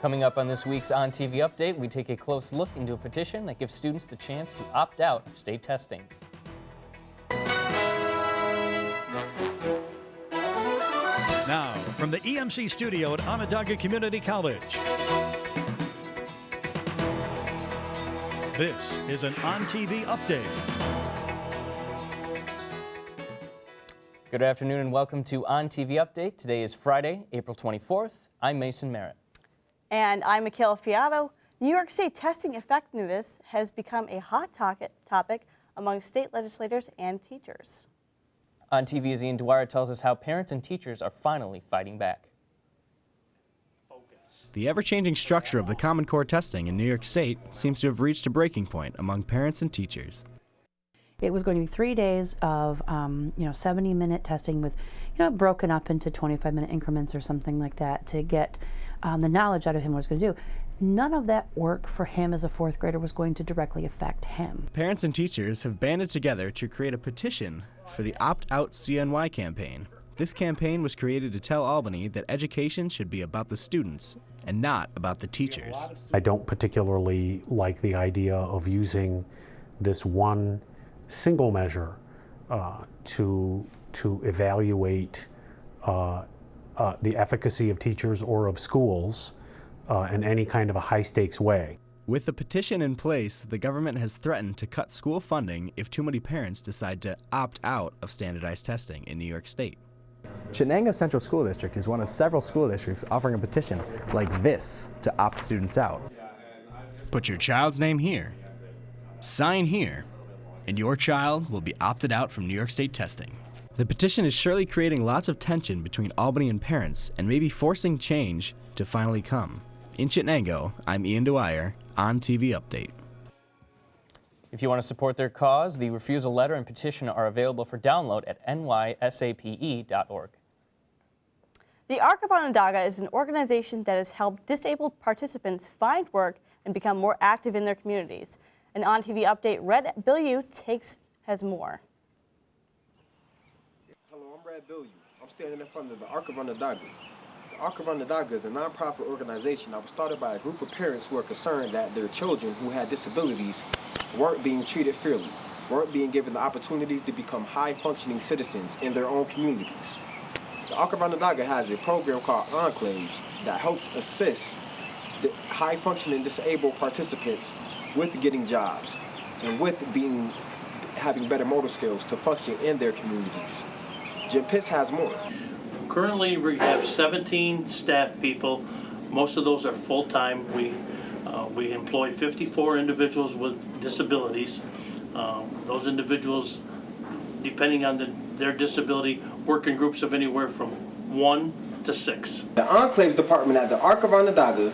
Coming up on this week's On TV Update, we take a close look into a petition that gives students the chance to opt out of state testing. Now, from the EMC studio at Onondaga Community College, this is an On TV Update. Good afternoon and welcome to On TV Update. Today is Friday, April 24th. I'm Mason Merritt. And I'm Michaela Fiato. New York State testing effectiveness has become a hot topic among state legislators and teachers. On TV's Ian Dwyer tells us how parents and teachers are finally fighting back. The ever-changing structure of the Common Core testing in New York State seems to have reached a breaking point among parents and teachers. It was going to be 3 days of 70-minute testing with broken up into 25-minute increments or something like that to get the knowledge out of him what he was going to do. None of that work for him as a fourth grader was going to directly affect him. Parents and teachers have banded together to create a petition for the Opt-Out CNY campaign. This campaign was created to tell Albany that education should be about the students and not about the teachers. I don't particularly like the idea of using this one single measure to evaluate the efficacy of teachers or of schools in any kind of a high-stakes way. With the petition in place, the government has threatened to cut school funding if too many parents decide to opt out of standardized testing in New York State. Chenango Central School District is one of several school districts offering a petition like this to opt students out. Put your child's name here, sign here, and your child will be opted out from New York State testing. The petition is surely creating lots of tension between Albany and parents and maybe forcing change to finally come. In Chenango, I'm Ian Dwyer, On TV Update. If you want to support their cause, the refusal letter and petition are available for download at nysape.org. The Arc of Onondaga is an organization that has helped disabled participants find work and become more active in their communities. An On TV Update, Red Billiou has more. Hello, I'm Red Billiou. I'm standing in front of the Arc of Onondaga. The Arc of Onondaga is a nonprofit organization that was started by a group of parents who are concerned that their children who had disabilities weren't being treated fairly, weren't being given the opportunities to become high-functioning citizens in their own communities. The Arc of Onondaga has a program called Enclaves that helps assist the high-functioning disabled participants with getting jobs and with having better motor skills to function in their communities. Jim Pitts has more. Currently, we have 17 staff people. Most of those are full-time. We employ 54 individuals with disabilities. Those individuals, depending on their disability, work in groups of anywhere from 1 to 6. The Enclaves Department at the Arc of Onondaga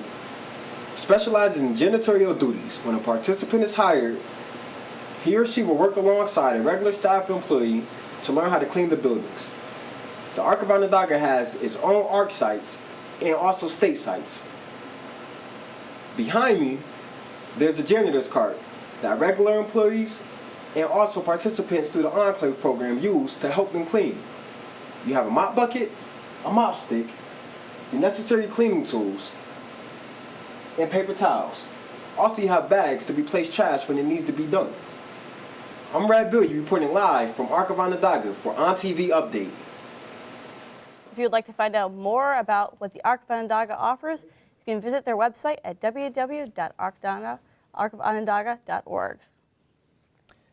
specializes in janitorial duties. When a participant is hired, he or she will work alongside a regular staff employee to learn how to clean the buildings. The Arc of Onondaga has its own ARC sites and also state sites. Behind me, there's a janitor's cart that regular employees and also participants through the Enclave program use to help them clean. You have a mop bucket, a mop stick, the necessary cleaning tools, and paper towels. Also, you have bags to replace trash when it needs to be done. I'm Red Billiou reporting live from Arc of Onondaga for On TV Update. If you would like to find out more about what the Arc of Onondaga offers, you can visit their website at www.arconondaga.org.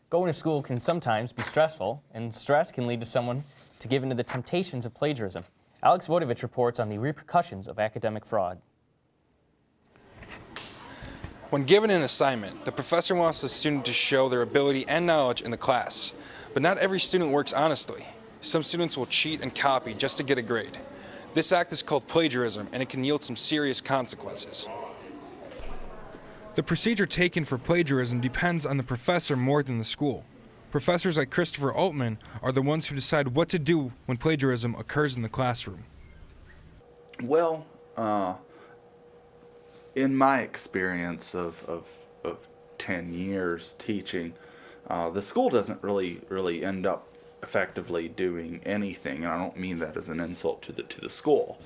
Going to school can sometimes be stressful, and stress can lead to someone to give in to the temptations of plagiarism. Alex Vodovich reports on the repercussions of academic fraud. When given an assignment, the professor wants the student to show their ability and knowledge in the class. But not every student works honestly. Some students will cheat and copy just to get a grade. This act is called plagiarism, and it can yield some serious consequences. The procedure taken for plagiarism depends on the professor more than the school. Professors like Christopher Altman are the ones who decide what to do when plagiarism occurs in the classroom. Well, in my experience of 10 years teaching, the school doesn't really end up effectively doing anything, and I don't mean that as an insult to the school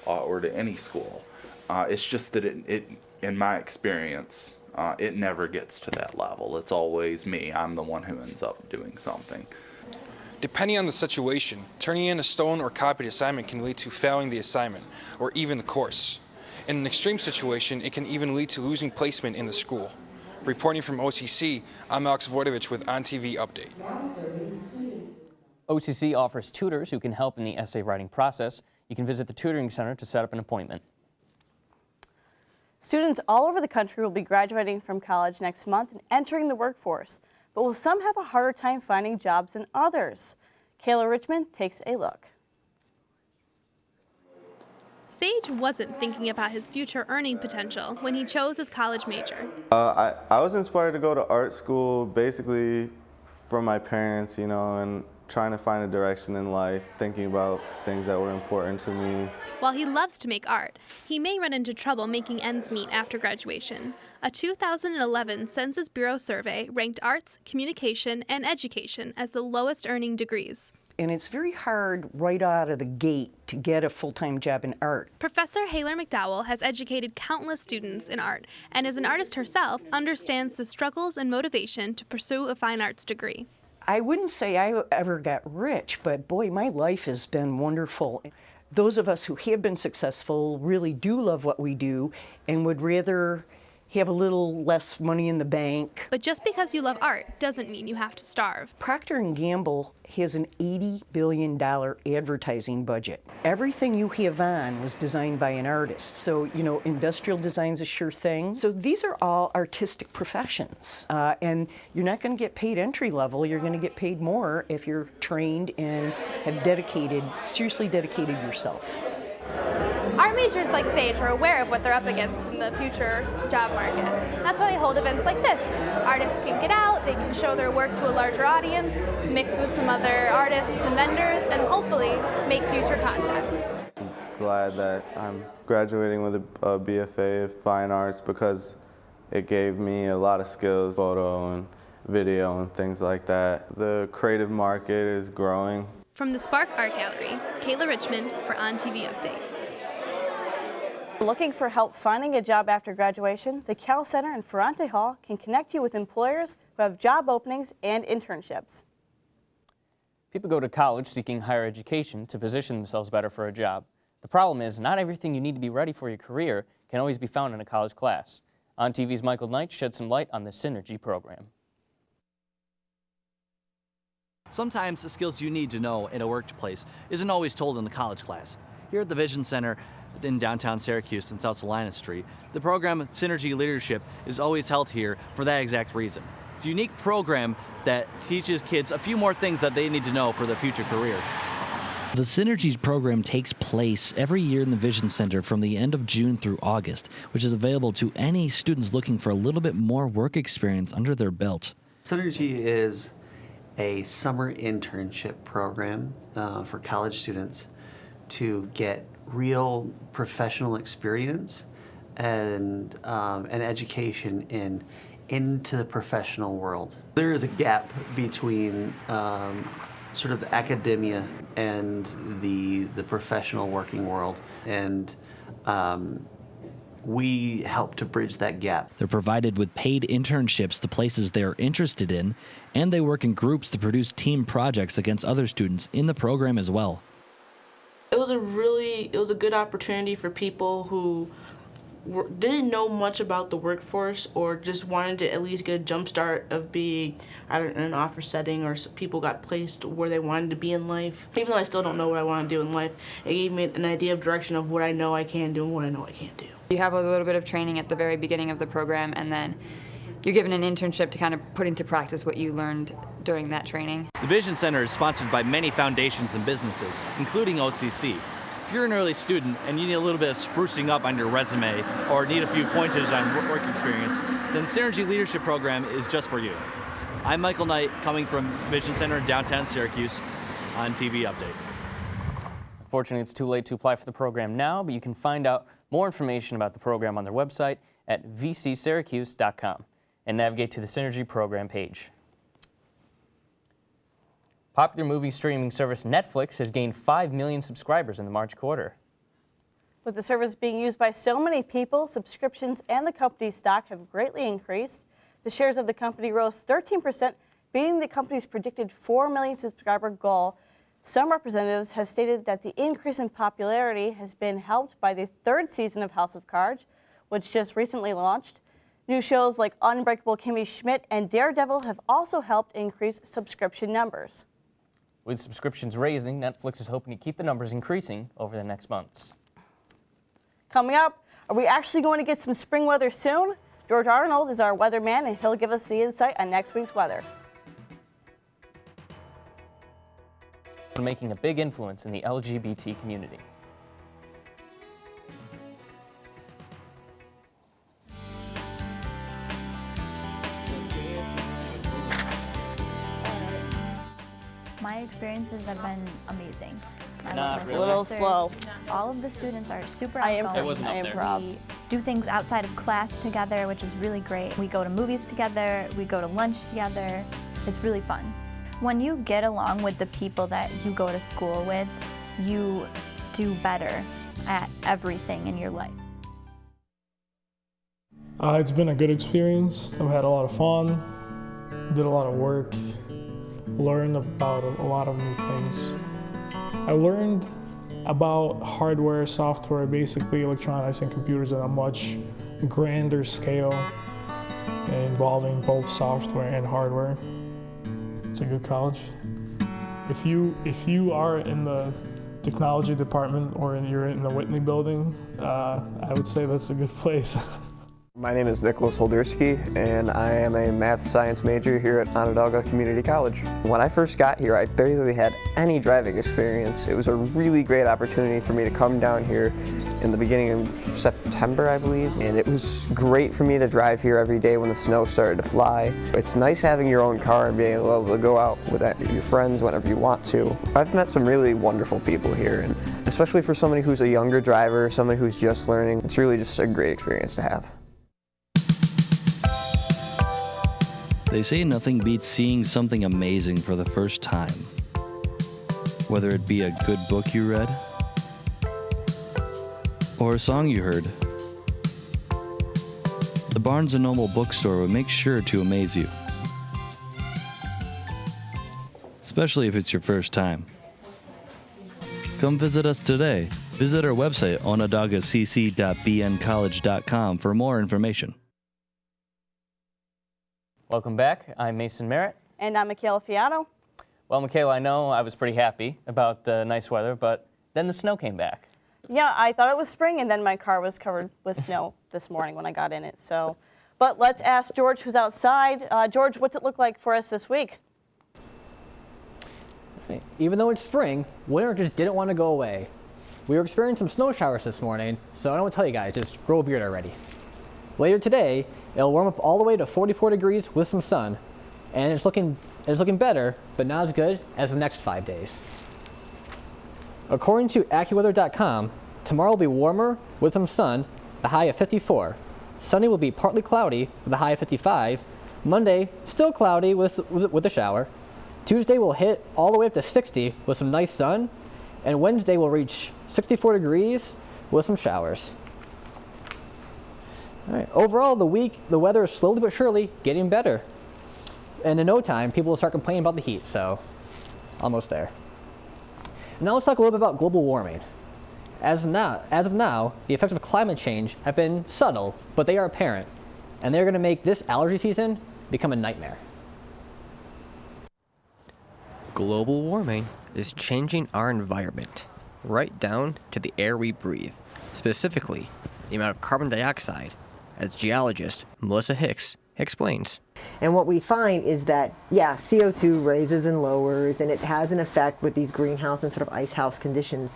or to any school. It's just that it in my experience, it never gets to that level. It's always me. I'm the one who ends up doing something. Depending on the situation, turning in a stolen or copied assignment can lead to failing the assignment, or even the course. In an extreme situation, it can even lead to losing placement in the school. Reporting from OCC, I'm Alex Voidovich with ONTV Update. OCC offers tutors who can help in the essay writing process. You can visit the tutoring center to set up an appointment. Students all over the country will be graduating from college next month and entering the workforce, but will some have a harder time finding jobs than others? Kayla Richmond takes a look. Sage wasn't thinking about his future earning potential when he chose his college major. I was inspired to go to art school basically from my parents, you know, and trying to find a direction in life, thinking about things that were important to me. While he loves to make art, he may run into trouble making ends meet after graduation. A 2011 Census Bureau survey ranked arts, communication, and education as the lowest earning degrees. And it's very hard right out of the gate to get a full-time job in art. Professor Haler McDowell has educated countless students in art, and as an artist herself, understands the struggles and motivation to pursue a fine arts degree. I wouldn't say I ever got rich, but boy, my life has been wonderful. Those of us who have been successful really do love what we do and would rather have a little less money in the bank. But just because you love art doesn't mean you have to starve. Procter & Gamble has an $80 billion advertising budget. Everything you have on was designed by an artist. So, you know, industrial design's a sure thing. So these are all artistic professions. And you're not going to get paid entry level. You're going to get paid more if you're trained and have seriously dedicated yourself. Art majors like Sage are aware of what they're up against in the future job market. That's why they hold events like this. Artists can get out, they can show their work to a larger audience, mix with some other artists and vendors, and hopefully make future contacts. I'm glad that I'm graduating with a BFA of Fine Arts because it gave me a lot of skills, photo and video and things like that. The creative market is growing. From the Spark Art Gallery, Kayla Richmond for ONTV Update. Looking for help finding a job after graduation? The Cal Center in Ferrante Hall can connect you with employers who have job openings and internships. People go to college seeking higher education to position themselves better for a job. The problem is, not everything you need to be ready for your career can always be found in a college class. ONTV's Michael Knight shed some light on the Synergy program. Sometimes the skills you need to know in a workplace isn't always told in the college class. Here at the Vision Center in downtown Syracuse and South Salina Street, the program Synergy Leadership is always held here for that exact reason. It's a unique program that teaches kids a few more things that they need to know for their future career. The Synergy program takes place every year in the Vision Center from the end of June through August, which is available to any students looking for a little bit more work experience under their belt. Synergy is a summer internship program for college students to get real professional experience and an education into the professional world. There is a gap between sort of academia and the professional working world, and we help to bridge that gap. They're provided with paid internships to places they're interested in, and they work in groups to produce team projects against other students in the program as well. It was a good opportunity for people who didn't know much about the workforce or just wanted to at least get a jump start of being either in an office setting or people got placed where they wanted to be in life. Even though I still don't know what I want to do in life, it gave me an idea of direction of what I know I can do and what I know I can't do. You have a little bit of training at the very beginning of the program, and then you're given an internship to kind of put into practice what you learned during that training. The Vision Center is sponsored by many foundations and businesses, including OCC. If you're an early student and you need a little bit of sprucing up on your resume or need a few pointers on work experience, then the Synergy Leadership Program is just for you. I'm Michael Knight, coming from Vision Center in downtown Syracuse on TV Update. Unfortunately, it's too late to apply for the program now, but you can find out more information about the program on their website at vcsyracuse.com and navigate to the Synergy program page. Popular movie streaming service Netflix has gained 5 million subscribers in the March quarter. With the service being used by so many people, subscriptions and the company's stock have greatly increased. The shares of the company rose 13%, beating the company's predicted 4 million subscriber goal. Some representatives have stated that the increase in popularity has been helped by the third season of House of Cards, which just recently launched. New shows like Unbreakable Kimmy Schmidt and Daredevil have also helped increase subscription numbers. With subscriptions raising, Netflix is hoping to keep the numbers increasing over the next months. Coming up, are we actually going to get some spring weather soon? George Arnold is our weatherman, and he'll give us the insight on next week's weather. Making a big influence in the LGBT community. My experiences have been amazing. Not really. A little slow. All of the students are super I am- outgoing. It wasn't up there. We do things outside of class together, which is really great. We go to movies together, we go to lunch together. It's really fun. When you get along with the people that you go to school with, you do better at everything in your life. It's been a good experience. I've had a lot of fun, did a lot of work, learned about a lot of new things. I learned about hardware, software, basically electronics and computers at a much grander scale, involving both software and hardware. It's a good college. If you are in the technology department or you're in the Whitney building, I would say that's a good place. My name is Nicholas Holderski, and I am a math science major here at Onondaga Community College. When I first got here, I barely had any driving experience. It was a really great opportunity for me to come down here in the beginning of September, I believe, and it was great for me to drive here every day when the snow started to fly. It's nice having your own car and being able to go out with your friends whenever you want to. I've met some really wonderful people here, and especially for somebody who's a younger driver, somebody who's just learning, it's really just a great experience to have. They say nothing beats seeing something amazing for the first time. Whether it be a good book you read, or a song you heard, the Barnes & Noble bookstore will make sure to amaze you. Especially if it's your first time. Come visit us today. Visit our website, onondagacc.bncollege.com, for more information. Welcome back. I'm Mason Merritt. And I'm Michaela Fiano. Well, Michaela, I know I was pretty happy about the nice weather, but then the snow came back. Yeah, I thought it was spring, and then my car was covered with snow this morning when I got in it. So, but let's ask George, who's outside. George, what's it look like for us this week? Even though it's spring, winter just didn't want to go away. We were experiencing some snow showers this morning, so I don't want to tell you guys, just grow a beard already. Later today, it'll warm up all the way to 44 degrees with some sun, and it's looking better, but not as good as the next 5 days. According to AccuWeather.com, tomorrow will be warmer with some sun, the high of 54. Sunday will be partly cloudy with a high of 55. Monday, still cloudy with a shower. Tuesday will hit all the way up to 60 with some nice sun, and Wednesday will reach 64 degrees with some showers. All right. Overall, the week, the weather is slowly but surely getting better. And in no time, people will start complaining about the heat, so almost there. Now let's talk a little bit about global warming. As of now, the effects of climate change have been subtle, but they are apparent, and they're going to make this allergy season become a nightmare. Global warming is changing our environment, right down to the air we breathe, specifically the amount of carbon dioxide, as geologist Melissa Hicks explains. And what we find is that, yeah, CO2 raises and lowers, and it has an effect with these greenhouse and sort of icehouse conditions.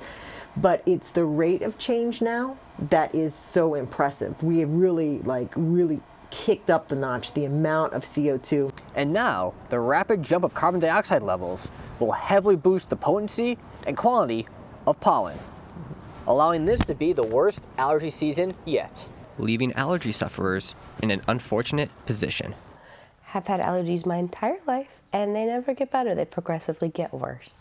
But it's the rate of change now that is so impressive. We have really kicked up the notch, the amount of CO2. And now, the rapid jump of carbon dioxide levels will heavily boost the potency and quality of pollen, allowing this to be the worst allergy season yet, leaving allergy sufferers in an unfortunate position. Have had allergies my entire life, and they never get better. They progressively get worse.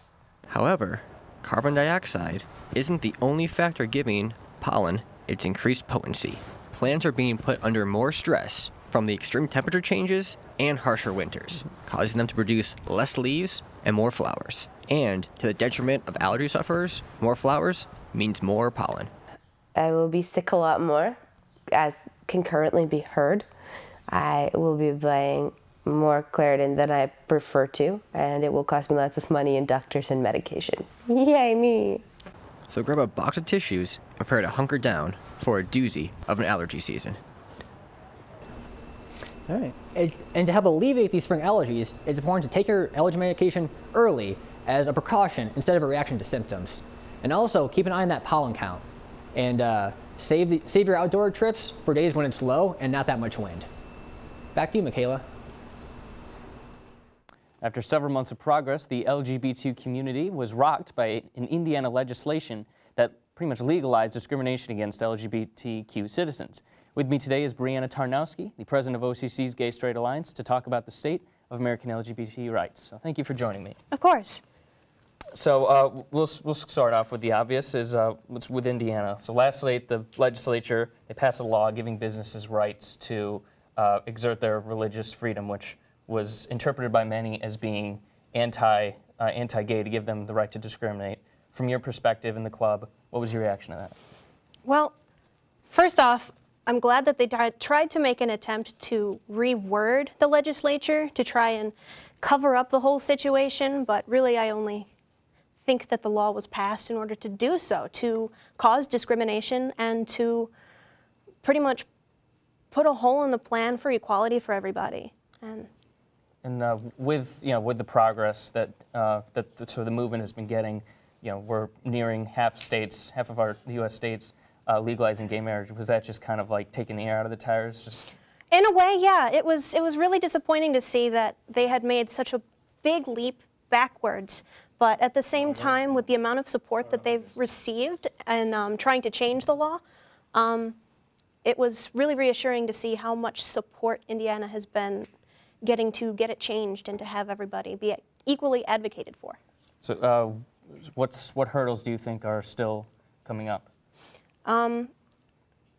However, carbon dioxide isn't the only factor giving pollen, it's increased potency. Plants are being put under more stress from the extreme temperature changes and harsher winters, causing them to produce less leaves and more flowers. And to the detriment of allergy sufferers, more flowers means more pollen. I will be sick a lot more, as can currently be heard. I will be buying more Claritin than I prefer to, and it will cost me lots of money in doctors and medication. Yay, me! So grab a box of tissues and prepare to hunker down for a doozy of an allergy season. All right. And to help alleviate these spring allergies, it's important to take your allergy medication early as a precaution instead of a reaction to symptoms. And also keep an eye on that pollen count. And save your outdoor trips for days when it's low and not that much wind. Back to you, Michaela. After several months of progress, the LGBT community was rocked by an Indiana legislation that pretty much legalized discrimination against LGBTQ citizens. With me today is Brianna Tarnowski, the president of OCC's Gay Straight Alliance, to talk about the state of American LGBT rights. So thank you for joining me. Of course. So we'll start off with the obvious, is what's with Indiana. So last night, the legislature, they passed a law giving businesses rights to exert their religious freedom, which was interpreted by many as being anti-gay, to give them the right to discriminate. From your perspective in the club, what was your reaction to that? Well, first off, I'm glad that they tried to make an attempt to reword the legislature to try and cover up the whole situation, but really I only think that the law was passed in order to do so, to cause discrimination and to pretty much put a hole in the plan for equality for everybody. And with the progress that the movement has been getting, we're nearing half of our U.S. states legalizing gay marriage. Was that just kind of like taking the air out of the tires? In a way, yeah. It was really disappointing to see that they had made such a big leap backwards. But at the same time, with the amount of support that they've received and trying to change the law, it was really reassuring to see how much support Indiana has been getting to get it changed and to have everybody be equally advocated for. So what hurdles do you think are still coming up?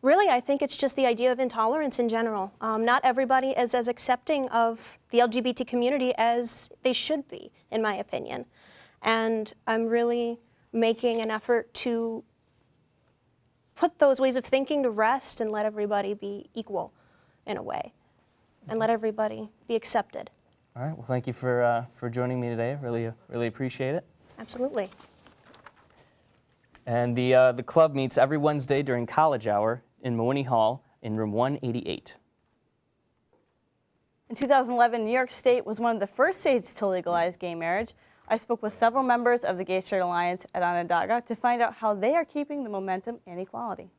Really, I think it's just the idea of intolerance in general. Not everybody is as accepting of the LGBT community as they should be, in my opinion. And I'm really making an effort to put those ways of thinking to rest and let everybody be equal in a way, and let everybody be accepted. All right. Well, thank you for joining me today. Really appreciate it. Absolutely. And the club meets every Wednesday during college hour in Mawhinney Hall in room 188. In 2011, New York State was one of the first states to legalize gay marriage. I spoke with several members of the Gay Straight Alliance at Onondaga to find out how they are keeping the momentum and equality.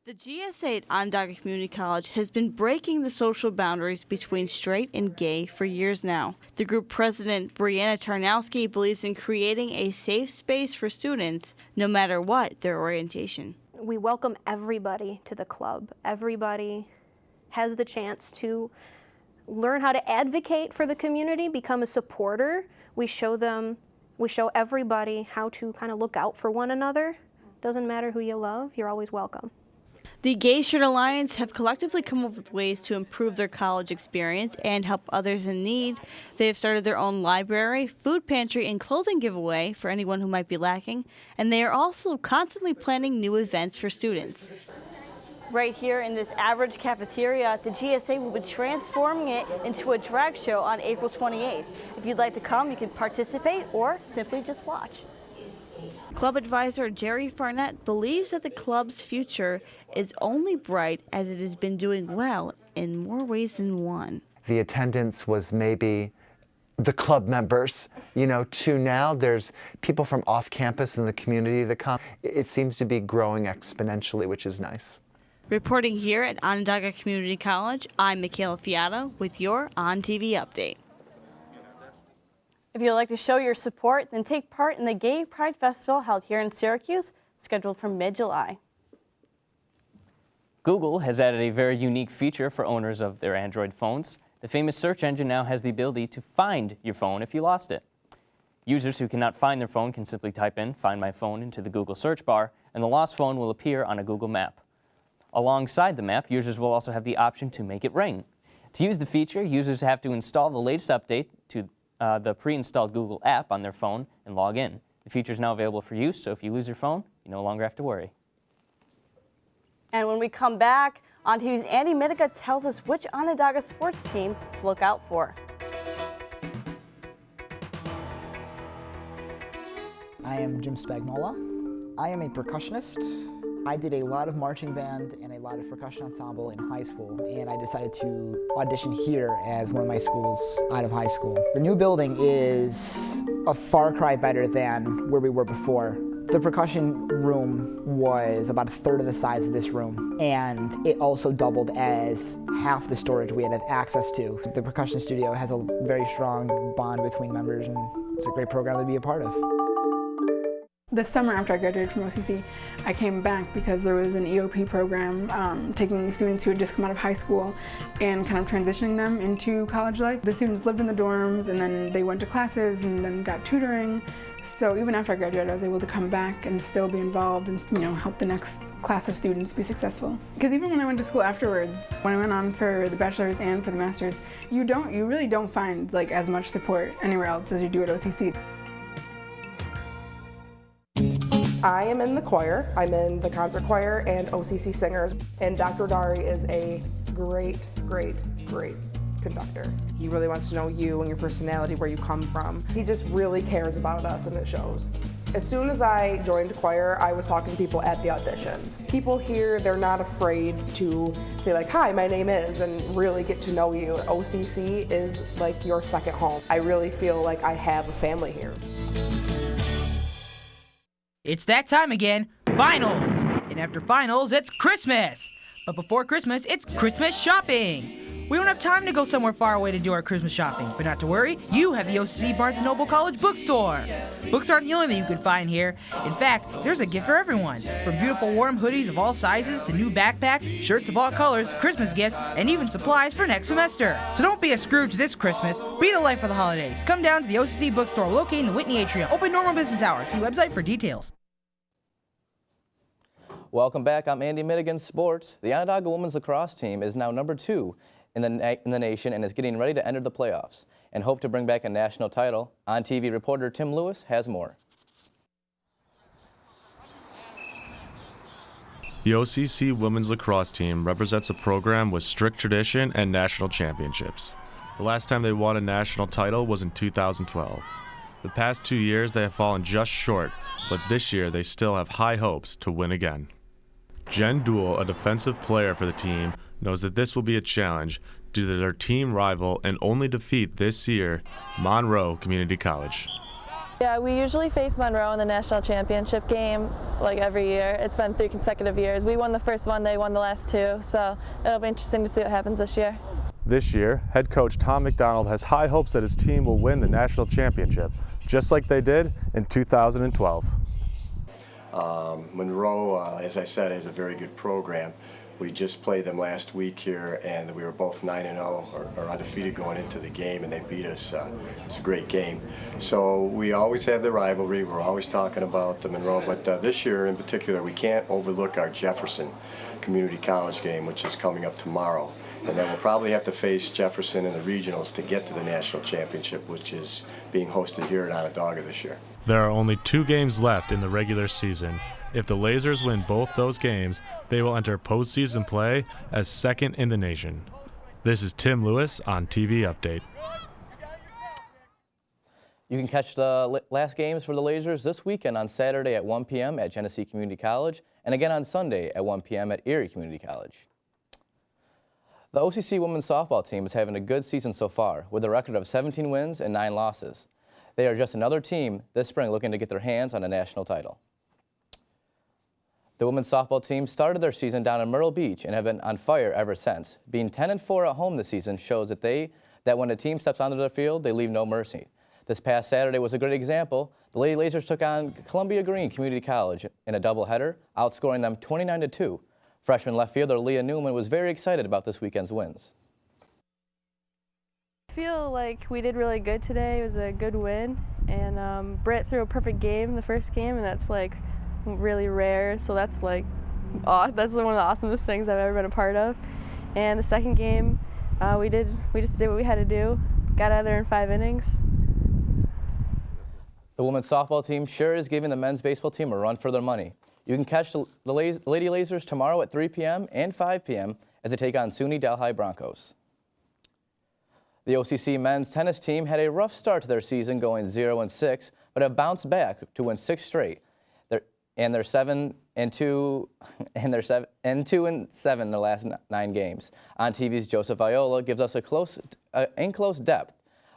The GSA at Onondaga Community College has been breaking the social boundaries between straight and gay for years now. The group president, Brianna Tarnowski, believes in creating a safe space for students, no matter what their orientation. We welcome everybody to the club. Everybody has the chance to learn how to advocate for the community, become a supporter. We show everybody how to kind of look out for one another. Doesn't matter who you love, you're always welcome. The Gay Straight Alliance have collectively come up with ways to improve their college experience and help others in need. They have started their own library, food pantry, and clothing giveaway for anyone who might be lacking, and they are also constantly planning new events for students. Right here in this average cafeteria, the GSA will be transforming it into a drag show on April 28th. If you'd like to come, you can participate or simply just watch. Club advisor Jerry Farnett believes that the club's future is only bright as it has been doing well in more ways than one. The attendance was maybe the club members, to now there's people from off campus in the community that come. It seems to be growing exponentially, which is nice. Reporting here at Onondaga Community College, I'm Michaela Fiato with your ONTV update. If you'd like to show your support, then take part in the Gay Pride Festival held here in Syracuse, scheduled for mid-July. Google has added a very unique feature for owners of their Android phones. The famous search engine now has the ability to find your phone if you lost it. Users who cannot find their phone can simply type in "Find My Phone" into the Google search bar, and the lost phone will appear on a Google map. Alongside the map, users will also have the option to make it ring. To use the feature, users have to install the latest update to the pre-installed Google app on their phone and log in. The feature is now available for use, so if you lose your phone, you no longer have to worry. And when we come back, ONTV's Andy Mitica tells us which Onondaga sports team to look out for. I am Jim Spagnola. I am a percussionist. I did a lot of marching band and a lot of percussion ensemble in high school, and I decided to audition here as one of my schools out of high school. The new building is a far cry better than where we were before. The percussion room was about a third of the size of this room, and it also doubled as half the storage we had access to. The percussion studio has a very strong bond between members, and it's a great program to be a part of. The summer after I graduated from OCC, I came back because there was an EOP program taking students who had just come out of high school and kind of transitioning them into college life. The students lived in the dorms and then they went to classes and then got tutoring. So even after I graduated, I was able to come back and still be involved and help the next class of students be successful. Because even when I went to school afterwards, when I went on for the bachelor's and for the master's, you really don't find as much support anywhere else as you do at OCC. I am in the choir. I'm in the concert choir and OCC singers. And Dr. Dari is a great, great, great conductor. He really wants to know you and your personality, where you come from. He just really cares about us, and it shows. As soon as I joined the choir, I was talking to people at the auditions. People here, they're not afraid to say hi, my name is, and really get to know you. OCC is like your second home. I really feel like I have a family here. It's that time again, finals! And after finals, it's Christmas! But before Christmas, it's Christmas shopping! We don't have time to go somewhere far away to do our Christmas shopping, but not to worry, you have the OCC Barnes & Noble College Bookstore! Books aren't the only thing you can find here. In fact, there's a gift for everyone. From beautiful warm hoodies of all sizes to new backpacks, shirts of all colors, Christmas gifts, and even supplies for next semester. So don't be a Scrooge this Christmas, be the life for the holidays. Come down to the OCC Bookstore located in the Whitney Atrium. Open normal business hours. See website for details. Welcome back. I'm Andy Madigan Sports. The Onondaga women's lacrosse team is now number 2 in the nation and is getting ready to enter the playoffs and hope to bring back a national title. ONTV reporter Tim Lewis has more. The OCC women's lacrosse team represents a program with strict tradition and national championships. The last time they won a national title was in 2012. The past 2 years they have fallen just short, but this year they still have high hopes to win again. Jen Duell, a defensive player for the team, knows that this will be a challenge due to their team rival and only defeat this year, Monroe Community College. Yeah, we usually face Monroe in the national championship game every year. It's been 3 consecutive years. We won the first one, they won the last 2, so it'll be interesting to see what happens this year. This year, head coach Tom McDonald has high hopes that his team will win the national championship, just like they did in 2012. Monroe, as I said, is a very good program. We just played them last week here, and we were both 9-0 or undefeated going into the game, and they beat us. It's a great game. So we always have the rivalry. We're always talking about the Monroe, but this year in particular, we can't overlook our Jefferson Community College game, which is coming up tomorrow. And then we'll probably have to face Jefferson in the regionals to get to the national championship, which is being hosted here at Onondaga this year. There are only 2 games left in the regular season. If the Lasers win both those games, they will enter postseason play as second in the nation. This is Tim Lewis on TV Update. You can catch the last games for the Lasers this weekend on Saturday at 1 p.m. at Genesee Community College and again on Sunday at 1 p.m. at Erie Community College. The OCC women's softball team is having a good season so far with a record of 17 wins and 9 losses. They are just another team this spring looking to get their hands on a national title. The women's softball team started their season down in Myrtle Beach and have been on fire ever since. Being 10-4 at home this season shows that when a team steps onto the field, they leave no mercy. This past Saturday was a great example. The Lady Lasers took on Columbia Green Community College in a doubleheader, outscoring them 29-2. Freshman left fielder Leah Newman was very excited about this weekend's wins. I feel like we did really good today. It was a good win, And Britt threw a perfect game the first game, and that's like really rare. So that's like, that's one of the awesomest things I've ever been a part of. And the second game, we just did what we had to do. Got out of there in 5 innings. The women's softball team sure is giving the men's baseball team a run for their money. You can catch the Lady Lasers tomorrow at 3 p.m. and 5 p.m. as they take on SUNY Delhi Broncos. The OCC men's tennis team had a rough start to their season, going 0-6, but have bounced back to win 6 straight. They're 7-2 in the last 9 games. ONTV's Joseph Viola gives us a in close depth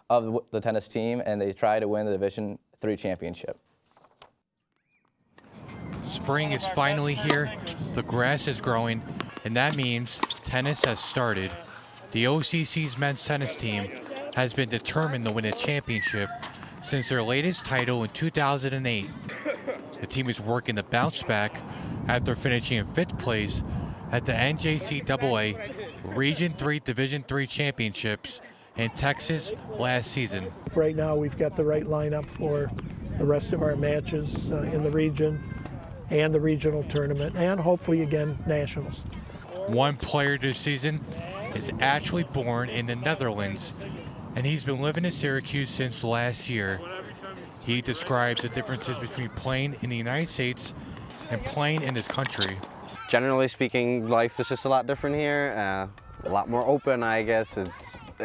of the tennis team, and they try to win the Division III championship. Spring is finally here, the grass is growing, and that means tennis has started. The OCC's men's tennis team has been determined to win a championship since their latest title in 2008. The team is working to bounce back after finishing in 5th place at the NJCAA Region 3 Division III Championships in Texas last season. Right now we've got the right lineup for the rest of our matches in the region and the regional tournament, and hopefully again nationals. One player this season is actually born in the Netherlands, and he's been living in Syracuse since last year. He describes the differences between playing in the United States and playing in his country. Generally speaking, life is just a lot different here, a lot more open, I guess.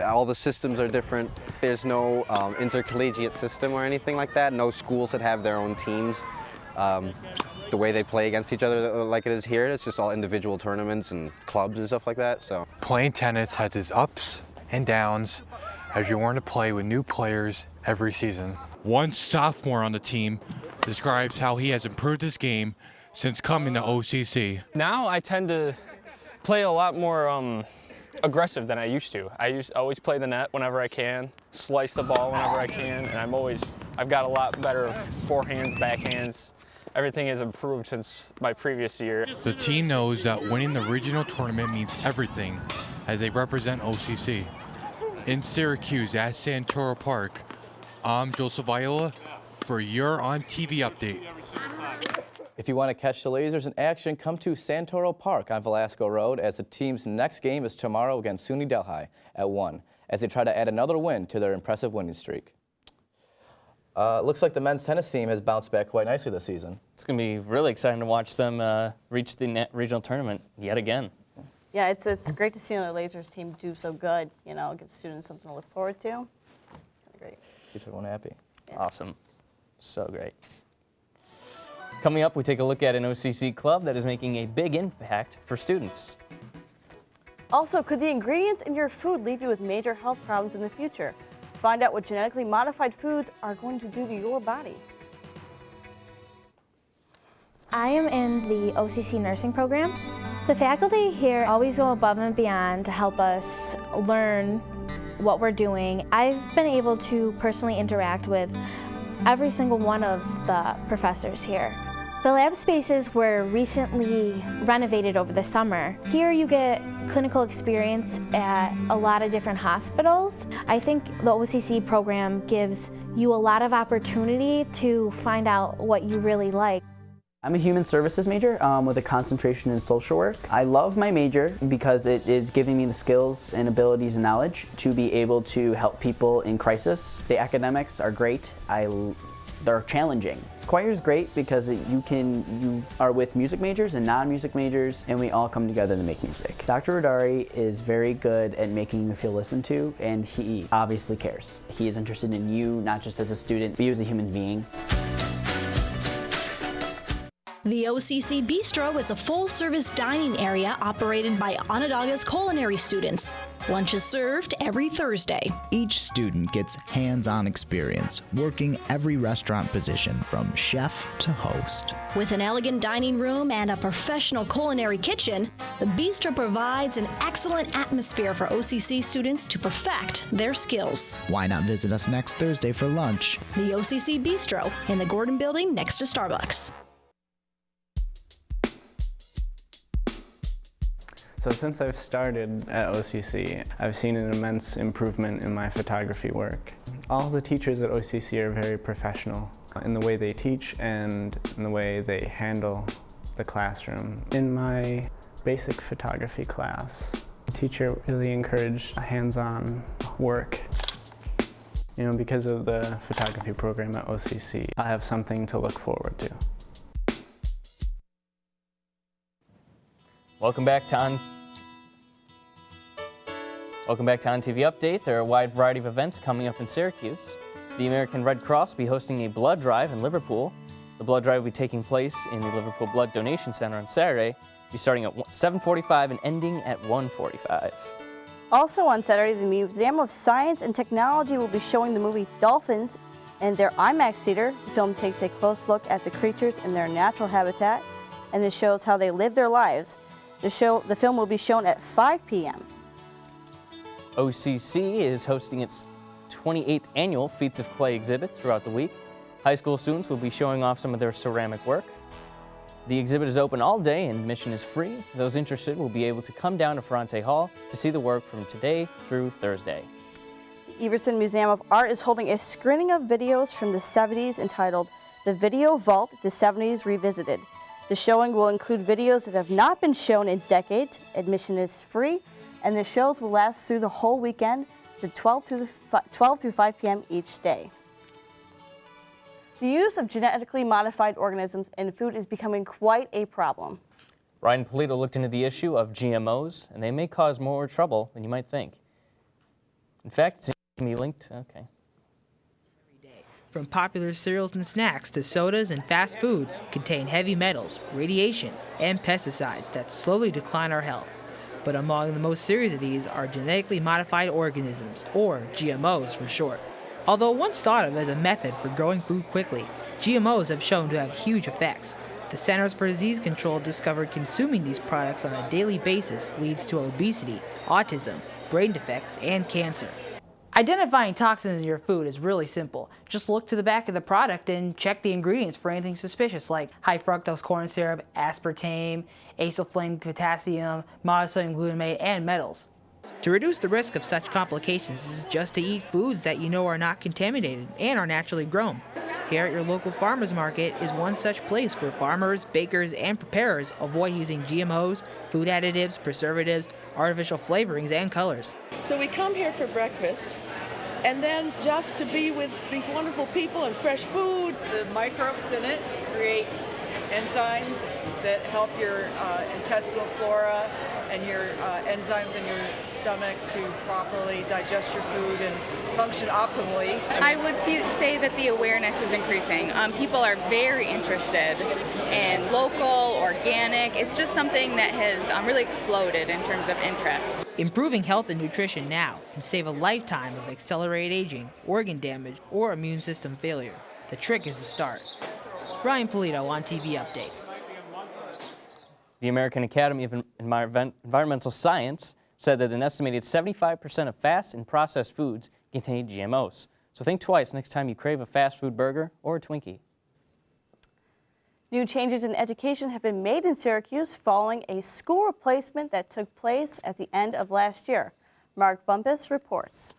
All the systems are different. There's no intercollegiate system or anything like that. No schools that have their own teams. The way they play against each other like it is here, it's just all individual tournaments and clubs and stuff like that. So Playing tennis has its ups and downs as you learn to play with new players every season. One sophomore on the team describes how he has improved his game since coming to OCC. Now I tend to play a lot more aggressive than I used to. I always play the net whenever I can, slice the ball whenever I can, and I've got a lot better forehands, backhands. Everything has improved since my previous year. The team knows that winning the regional tournament means everything as they represent OCC. In Syracuse at Santoro Park, I'm Joseph Viola for your ONTV update. If you want to catch the Lasers in action, come to Santoro Park on Velasco Road, as the team's next game is tomorrow against SUNY Delhi at 1, as they try to add another win to their impressive winning streak. Looks like the men's tennis team has bounced back quite nicely this season. It's going to be really exciting to watch them reach the regional tournament yet again. Yeah, it's great to see the Lasers team do so good. You know, give students something to look forward to. It's kind of great. Keeps everyone happy. It's awesome. So great. Coming up, we take a look at an OCC club that is making a big impact for students. Also, could the ingredients in your food leave you with major health problems in the future? Find out what genetically modified foods are going to do to your body. I am in the OCC nursing program. The faculty here always go above and beyond to help us learn what we're doing. I've been able to personally interact with every single one of the professors here. The lab spaces were recently renovated over the summer. Here you get clinical experience at a lot of different hospitals. I think the OCC program gives you a lot of opportunity to find out what you really like. I'm a human services major with a concentration in social work. I love my major because it is giving me the skills and abilities and knowledge to be able to help people in crisis. The academics are great. They're challenging. Choir is great because you are with music majors and non-music majors, and we all come together to make music. Dr. Rodari is very good at making you feel listened to, and he obviously cares. He is interested in you, not just as a student, but you as a human being. The OCC Bistro is a full-service dining area operated by Onondaga's culinary students. Lunch is served every Thursday. Each student gets hands-on experience working every restaurant position from chef to host. With an elegant dining room and a professional culinary kitchen, the Bistro provides an excellent atmosphere for OCC students to perfect their skills. Why not visit us next Thursday for lunch? The OCC Bistro in the Gordon Building next to Starbucks. So since I've started at OCC, I've seen an immense improvement in my photography work. All the teachers at OCC are very professional in the way they teach and in the way they handle the classroom. In my basic photography class, the teacher really encouraged hands-on work. Because of the photography program at OCC, I have something to look forward to. Welcome back to ONTV Update. There are a wide variety of events coming up in Syracuse. The American Red Cross will be hosting a blood drive in Liverpool. The blood drive will be taking place in the Liverpool Blood Donation Center on Saturday. It'll be starting at 7:45 and ending at 1:45. Also on Saturday, the Museum of Science and Technology will be showing the movie Dolphins in their IMAX theater. The film takes a close look at the creatures in their natural habitat, and it shows how they live their lives. The film will be shown at 5 p.m. OCC is hosting its 28th annual Feats of Clay exhibit throughout the week. High school students will be showing off some of their ceramic work. The exhibit is open all day and admission is free. Those interested will be able to come down to Ferrante Hall to see the work from today through Thursday. The Everson Museum of Art is holding a screening of videos from the 70s entitled The Video Vault, the 70s Revisited. The showing will include videos that have not been shown in decades. Admission is free, and the shows will last through the whole weekend, to 12 through 5 p.m. each day. The use of genetically modified organisms in food is becoming quite a problem. Ryan Polito looked into the issue of GMOs, and they may cause more trouble than you might think. In fact, it can be linked. Okay. From popular cereals and snacks to sodas and fast food contain heavy metals, radiation, and pesticides that slowly decline our health. But among the most serious of these are genetically modified organisms, or GMOs for short. Although once thought of as a method for growing food quickly, GMOs have shown to have huge effects. The Centers for Disease Control discovered consuming these products on a daily basis leads to obesity, autism, brain defects, and cancer. Identifying toxins in your food is really simple. Just look to the back of the product and check the ingredients for anything suspicious like high fructose corn syrup, aspartame, acetylflamed potassium, monosodium glutamate, and metals. To reduce the risk of such complications is just to eat foods that you know are not contaminated and are naturally grown. Here at your local farmers market is one such place where farmers, bakers, and preparers avoid using GMOs, food additives, preservatives, artificial flavorings, and colors. So we come here for breakfast, and then just to be with these wonderful people and fresh food. The microbes in it create enzymes that help your intestinal flora and your enzymes in your stomach to properly digest your food and function optimally. I would say that the awareness is increasing. People are very interested in local, organic. It's just something that has really exploded in terms of interest. Improving health and nutrition now can save a lifetime of accelerated aging, organ damage, or immune system failure. The trick is to start. Ryan Polito, ONTV Update. The American Academy of Environmental Science said that an estimated 75% of fast and processed foods contain GMOs. So think twice next time you crave a fast food burger or a Twinkie. New changes in education have been made in Syracuse following a school replacement that took place at the end of last year. Mark Bumpus reports.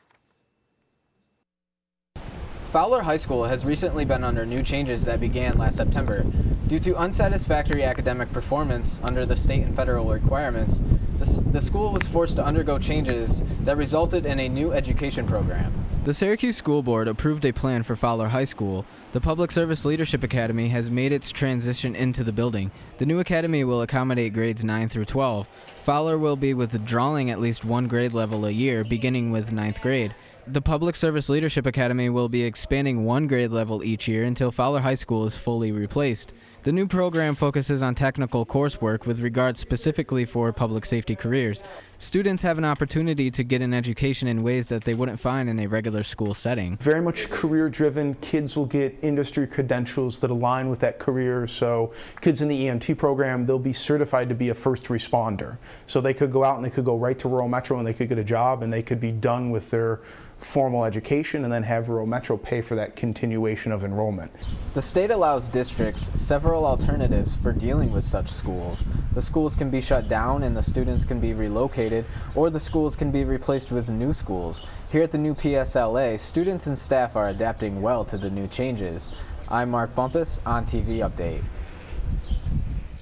Fowler High School has recently been under new changes that began last September. Due to unsatisfactory academic performance under the state and federal requirements, the school was forced to undergo changes that resulted in a new education program. The Syracuse School Board approved a plan for Fowler High School. The Public Service Leadership Academy has made its transition into the building. The new academy will accommodate grades 9 through 12. Fowler will be withdrawing at least one grade level a year, beginning with 9th grade. The Public Service Leadership Academy will be expanding one grade level each year until Fowler High School is fully replaced. The new program focuses on technical coursework with regards specifically for public safety careers. Students have an opportunity to get an education in ways that they wouldn't find in a regular school setting. Very much career-driven. Kids will get industry credentials that align with that career. So kids in the EMT program, they'll be certified to be a first responder. So they could go out and they could go right to rural metro and they could get a job and they could be done with their formal education and then have rural metro pay for that continuation of enrollment. The state allows districts several alternatives for dealing with such schools. The schools can be shut down and the students can be relocated upgraded, or the schools can be replaced with new schools. Here at the new PSLA, students and staff are adapting well to the new changes. I'm Mark Bumpus, ONTV Update.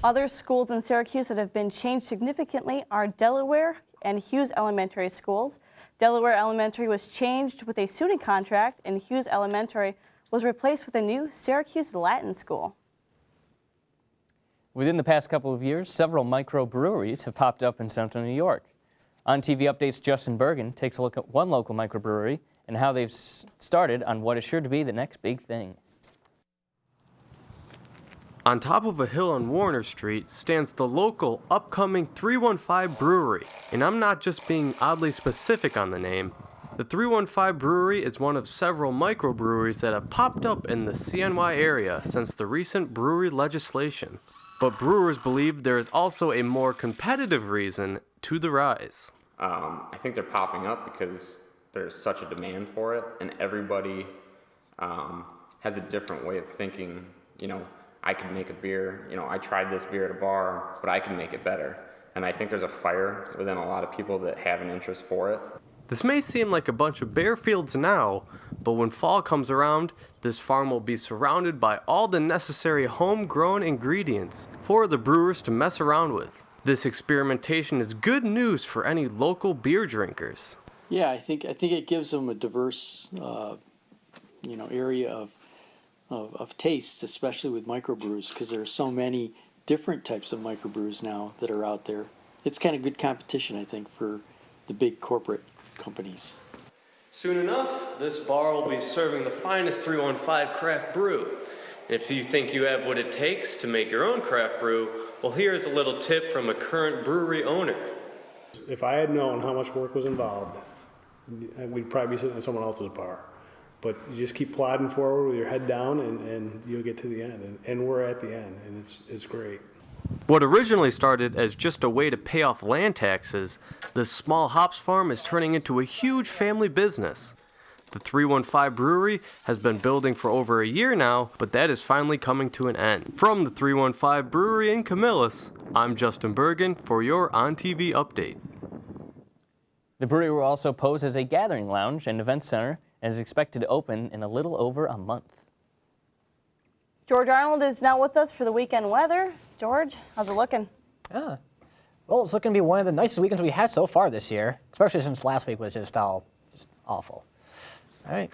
Other schools in Syracuse that have been changed significantly are Delaware and Hughes Elementary schools. Delaware Elementary was changed with a student contract, and Hughes Elementary was replaced with a new Syracuse Latin school. Within the past couple of years, several microbreweries have popped up in central New York. ONTV Update's Justin Bergen takes a look at one local microbrewery and how they've started on what is sure to be the next big thing. On top of a hill on Warner Street stands the local upcoming 315 Brewery, and I'm not just being oddly specific on the name. The 315 Brewery is one of several microbreweries that have popped up in the CNY area since the recent brewery legislation. But brewers believe there is also a more competitive reason to the rise. I think they're popping up because there's such a demand for it, and everybody has a different way of thinking. You know, I can make a beer, you know, I tried this beer at a bar, but I can make it better. And I think there's a fire within a lot of people that have an interest for it. This may seem like a bunch of bare fields now, but when fall comes around, this farm will be surrounded by all the necessary homegrown ingredients for the brewers to mess around with. This experimentation is good news for any local beer drinkers. Yeah, I think it gives them a diverse, area of tastes, especially with microbrews, because there are so many different types of microbrews now that are out there. It's kind of good competition, I think, for the big corporate companies. Soon enough, this bar will be serving the finest 315 craft brew. If you think you have what it takes to make your own craft brew, well, here's a little tip from a current brewery owner. If I had known how much work was involved, we'd probably be sitting in someone else's bar. But you just keep plodding forward with your head down, and you'll get to the end. And we're at the end, and it's great. What originally started as just a way to pay off land taxes, this small hops farm is turning into a huge family business. The 315 Brewery has been building for over a year now, but that is finally coming to an end. From the 315 Brewery in Camillus, I'm Justin Bergen for your ONTV Update. The brewery will also pose as a gathering lounge and event center and is expected to open in a little over a month. George Arnold is now with us for the weekend weather. George, how's it looking? Well, it's looking to be one of the nicest weekends we had so far this year, especially since last week was just awful. All right.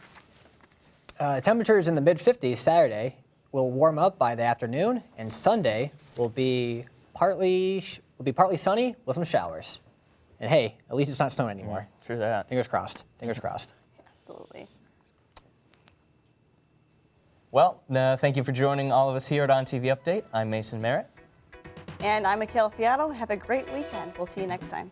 Temperatures in the mid-50s Saturday will warm up by the afternoon, and Sunday will be partly sunny with some showers. And hey, at least it's not snowing anymore. True that. Fingers crossed. Fingers crossed. Absolutely. Well, thank you for joining all of us here at ONTV Update. I'm Mason Merritt. And I'm Michaela Fiato. Have a great weekend. We'll see you next time.